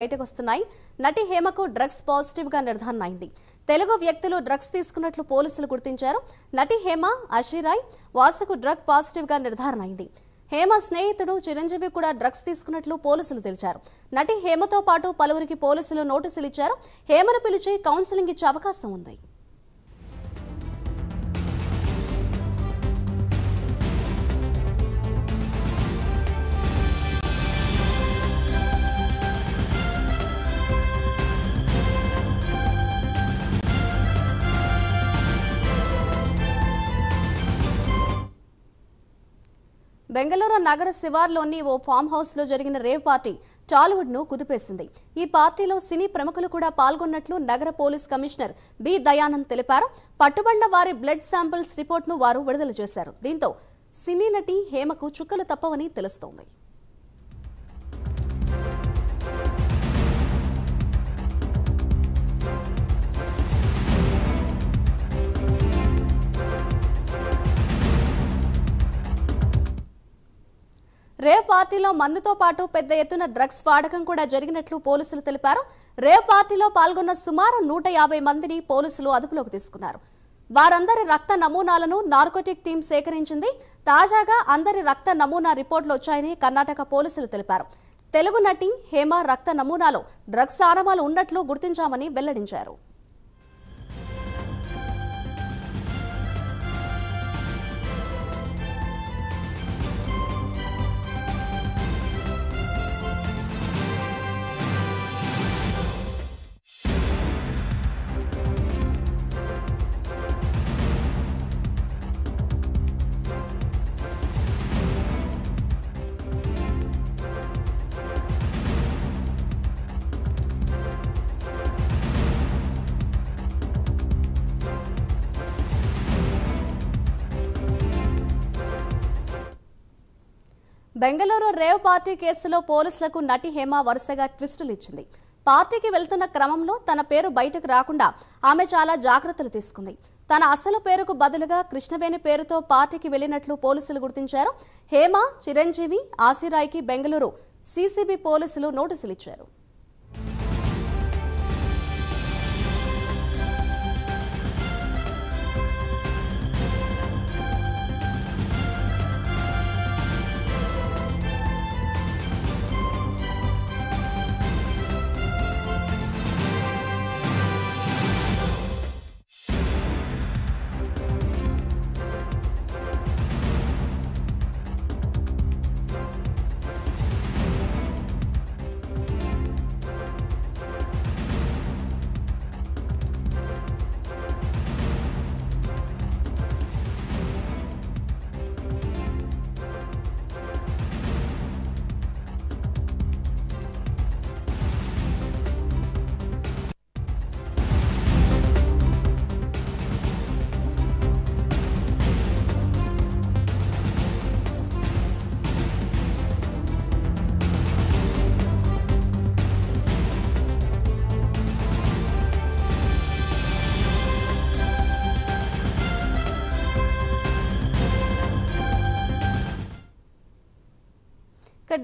బయటకు వస్తున్నాయి. నటి హేమకు డ్రగ్స్ పాజిటివ్ గా నిర్ధారణ అయింది. తెలుగు వ్యక్తులు డ్రగ్స్ తీసుకున్నట్లు పోలీసులు గుర్తించారు. నటి హేమ, అషిరాయ్, వాసుకు డ్రగ్ పాజిటివ్ గా నిర్ధారణ అయింది. హేమ స్నేహితుడు చిరంజీవి కూడా డ్రగ్స్ తీసుకున్నట్లు పోలీసులు తెలిపారు. నటి హేమతో పాటు పలువురికి పోలీసులు నోటీసులు ఇచ్చారు. హేమను పిలిచి కౌన్సిలింగ్ ఇచ్చే అవకాశం ఉంది. బెంగళూరు నగర శివార్లోని ఓ ఫామ్ హౌస్ లో జరిగిన రేవ్ పార్టీ టాలీవుడ్ ను కుదిపేసింది. ఈ పార్టీలో సినీ ప్రముఖులు కూడా పాల్గొన్నట్లు నగర పోలీస్ కమిషనర్ బి దయానంద్ తెలిపారు. పట్టుబడిన వారి బ్లడ్ శాంపిల్స్ రిపోర్ట్ ను వారు విడుదల చేశారు. దీంతో సినీ నటి హేమకు చుక్కలు తప్పవని తెలుస్తోంది. రేవ్ పార్టీలో మందుతో పాటు పెద్ద ఎత్తున డ్రగ్స్ వాడకం కూడా జరిగినట్లు పోలీసులు తెలిపారు. రేవ్ పార్టీలో పాల్గొన్న సుమారు 150 మందిని పోలీసులు అదుపులోకి తీసుకున్నారు. వారందరి రక్త నమూనాలను నార్కోటిక్ టీం సేకరించింది. తాజాగా అందరి రక్త నమూనా రిపోర్టులు వచ్చాయని కర్ణాటక పోలీసులు తెలిపారు. తెలుగు నటి హేమ రక్త నమూనాలో డ్రగ్స్ ఆనవాలు ఉన్నట్లు గుర్తించామని వెల్లడించారు. బెంగళూరు రేవ్ పార్టీ కేసులో పోలీసులకు నటి హేమ వరుసగా ట్విస్టులు ఇచ్చింది. పార్టీకి వెళ్తున్న క్రమంలో తన పేరు బయటకు రాకుండా ఆమె చాలా జాగ్రత్తలు తీసుకుంది. తన అసలు పేరుకు బదులుగా కృష్ణవేణి పేరుతో పార్టీకి వెళ్లినట్లు పోలీసులు గుర్తించారు. హేమ, చిరంజీవి, ఆసిరాయ్కి బెంగళూరు సిసిబి పోలీసులు నోటీసులు ఇచ్చారు.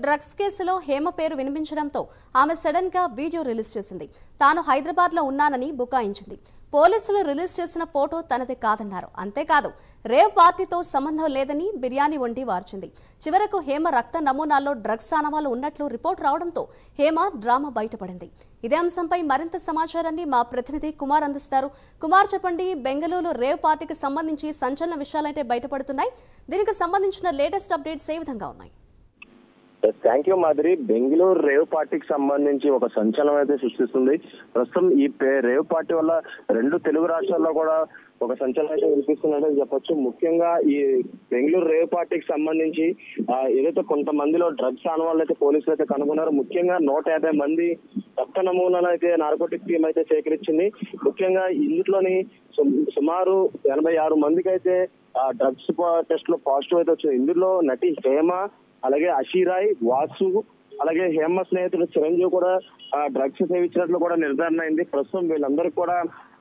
డ్రగ్స్ కేసులో హేమ పేరు వినిపించడంతో ఆమె సడన్ గా వీడియో రిలీజ్ చేసింది. తాను హైదరాబాద్ లో ఉన్నానని బుకాయించింది. పోలీసులు రిలీజ్ చేసిన ఫోటో తనది కాదన్నారు. అంతేకాదు, రేవ్ పార్టీతో సంబంధం లేదని బిర్యానీ వండి వార్చింది. చివరకు హేమ రక్త నమూనాల్లో డ్రగ్స్ ఆనవాలు ఉన్నట్లు రిపోర్ట్ రావడంతో హేమ డ్రామా బయటపడింది. ఇదే అంశంపై మరింత సమాచారాన్ని మా ప్రతినిధి కుమార్ అందిస్తారు. కుమార్, చెప్పండి, బెంగళూరు రేవ్ పార్టీకి సంబంధించి సంచలన విషయాలైతే బయటపడుతున్నాయి. దీనికి సంబంధించిన లేటెస్ట్ అప్డేట్స్ ఏ విధంగా ఉన్నాయి? Thank you Madhuri. Bengaluru rave పార్టీకి సంబంధించి ఒక సంచలనం అయితే సృష్టిస్తుంది. ప్రస్తుతం ఈ రేవ్ పార్టీ వల్ల రెండు తెలుగు రాష్ట్రాల్లో కూడా ఒక సంచలనం అయితే వినిపిస్తున్నట్టు చెప్పొచ్చు. ముఖ్యంగా ఈ బెంగళూరు రేవ్ పార్టీకి సంబంధించి ఏదైతే కొంతమందిలో డ్రగ్స్ ఆనవాళ్ళు అయితే పోలీసులు అయితే కనుగొన్నారు. ముఖ్యంగా 150 మంది రక్త నమూనాలు అయితే నార్కోటిక్ టీం అయితే సేకరించింది. ముఖ్యంగా ఇందులోని సుమారు 86 మందికి అయితే డ్రగ్స్ టెస్ట్ లో పాజిటివ్ అయితే వచ్చింది. ఇందులో నటి హేమ, అలాగే అషిరాయ్, వాసు, అలాగే హేమ స్నేహితుడు చిరంజీవి కూడా డ్రగ్స్ సేవించినట్లు కూడా నిర్ధారణ అయింది. ప్రస్తుతం వీళ్ళందరికీ కూడా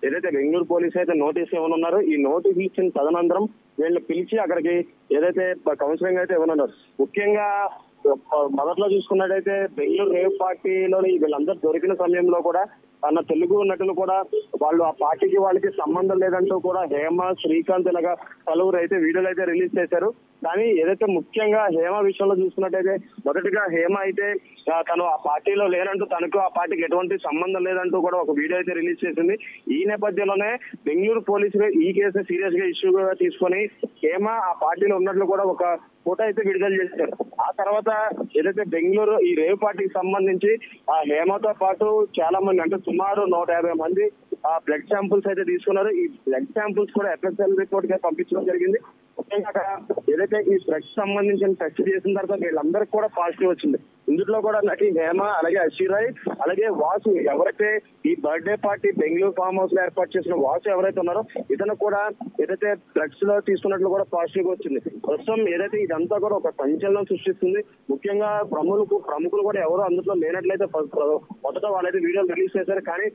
ఏదైతే బెంగళూరు పోలీసు అయితే నోటీస్ ఇవ్వనున్నారో ఈ నోటీస్ ఇచ్చిన తదనంతరం వీళ్ళని పిలిచి అక్కడికి ఏదైతే కౌన్సిలింగ్ అయితే ఇవ్వనున్నారు. ముఖ్యంగా మొదట్లో చూసుకున్నట్టయితే బెంగళూరు రేవ్ పార్టీలోని వీళ్ళందరూ దొరికిన సమయంలో కూడా తన తెలుగు నటులు కూడా వాళ్ళు ఆ పార్టీకి వాళ్ళకి సంబంధం లేదంటూ కూడా హేమ, శ్రీకాంత్ ఇలాగా పలువురు అయితే వీడియోలు అయితే రిలీజ్ చేశారు. కానీ ఏదైతే ముఖ్యంగా హేమ విషయంలో చూసుకున్నట్టయితే మొదటిగా హేమ అయితే తను ఆ పార్టీలో లేనంటూ తనకు ఆ పార్టీకి ఎటువంటి సంబంధం లేదంటూ కూడా ఒక వీడియో అయితే రిలీజ్ చేసింది. ఈ నేపథ్యంలోనే బెంగళూరు పోలీసులు ఈ కేసు సీరియస్ గా ఇష్యూగా తీసుకొని హేమ ఆ పార్టీలో ఉన్నట్లు కూడా ఒక ఫోటో అయితే విడుదల చేశారు. ఆ తర్వాత ఏదైతే బెంగళూరు ఈ రేవ్ పార్టీకి సంబంధించి ఆ హేమతో పాటు చాలా మంది అంటే సుమారు 150 మంది ఆ బ్లడ్ శాంపుల్స్ అయితే తీసుకున్నారు. ఈ బ్లడ్ శాంపుల్స్ కూడా FSL రిపోర్ట్ గా పంపించడం జరిగింది. ముఖ్యంగా ఏదైతే ఈ డ్రగ్స్ సంబంధించిన టెస్ట్ చేసిన తర్వాత వీళ్ళందరికీ కూడా పాజిటివ్ వచ్చింది. ఇందులో కూడా నటి హేమ, అలాగే అషిరాయ్, అలాగే వాసు ఎవరైతే ఈ birthday party Bengaluru farm house లో ఏర్పాటు చేసిన వాసు ఎవరైతే ఉన్నారో ఇతను కూడా ఏదైతే డ్రగ్స్ లో తీసుకున్నట్లు కూడా పాజిటివ్ వచ్చింది. ప్రస్తుతం ఏదైతే ఇదంతా కూడా ఒక సంచలనం సృష్టిస్తుంది. ముఖ్యంగా ప్రముఖులు కూడా ఎవరు అందులో లేనట్లయితే మొదట వాళ్ళైతే వీడియోలు రిలీజ్ చేశారు. కానీ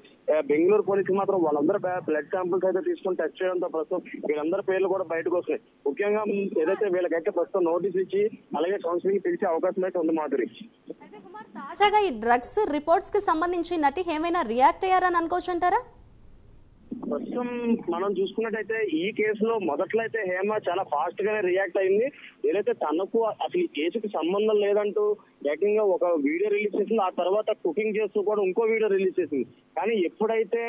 బెంగళూరు పోలీసులు మాత్రం వాళ్ళందరూ బ్లడ్ శాంపుల్స్ అయితే తీసుకుని టెస్ట్ చేయడంతో ప్రస్తుతం వీళ్ళందరి పేర్లు కూడా బయటకు వస్తున్నాయి. ముఖ్యంగా ఏదైతే వీళ్ళకైతే ప్రస్తుతం నోటీస్ ఇచ్చి అలాగే కౌన్సిలింగ్ పిలిచే అవకాశం అయితే ఉంది మాధురి. అయితే కుమార్, తాజాగా ఈ డ్రగ్స్ రిపోర్ట్స్ కి సంబంధించి నటి ఏమైనా రియాక్ట్ అయ్యారని అనుకోవచ్చు అంటారా? ప్రస్తుతం మనం చూసుకున్నట్టయితే ఈ కేసులో మొదట్లో అయితే హేమ చాలా ఫాస్ట్ గానే రియాక్ట్ అయింది. ఏదైతే తనకు అసలు ఈ కేసుకి సంబంధం లేదంటూ ఏకంగా ఒక వీడియో రిలీజ్ చేసింది. ఆ తర్వాత కుకింగ్ చేస్తూ కూడా ఇంకో వీడియో రిలీజ్ చేసింది. కానీ ఎప్పుడైతే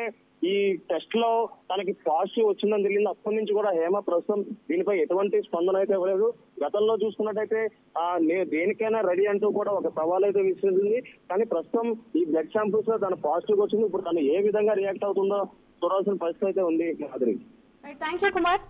ఈ టెస్ట్ లో తనకి పాజిటివ్ వచ్చిందని తెలియదు అప్పటి నుంచి కూడా హేమ ప్రస్తుతం దీనిపై ఎటువంటి స్పందన అయితే ఇవ్వలేదు. గతంలో చూసుకున్నట్టయితే నేను దేనికైనా రెడీ అంటూ కూడా ఒక సవాల్ అయితే విసిరింది. కానీ ప్రస్తుతం ఈ బ్లడ్ శాంపుల్స్ లో తన పాజిటివ్ వచ్చింది. ఇప్పుడు తను ఏ విధంగా రియాక్ట్ అవుతుందో చూడాల్సిన పరిస్థితి అయితే ఉంది మాధురి. Thank you Kumar.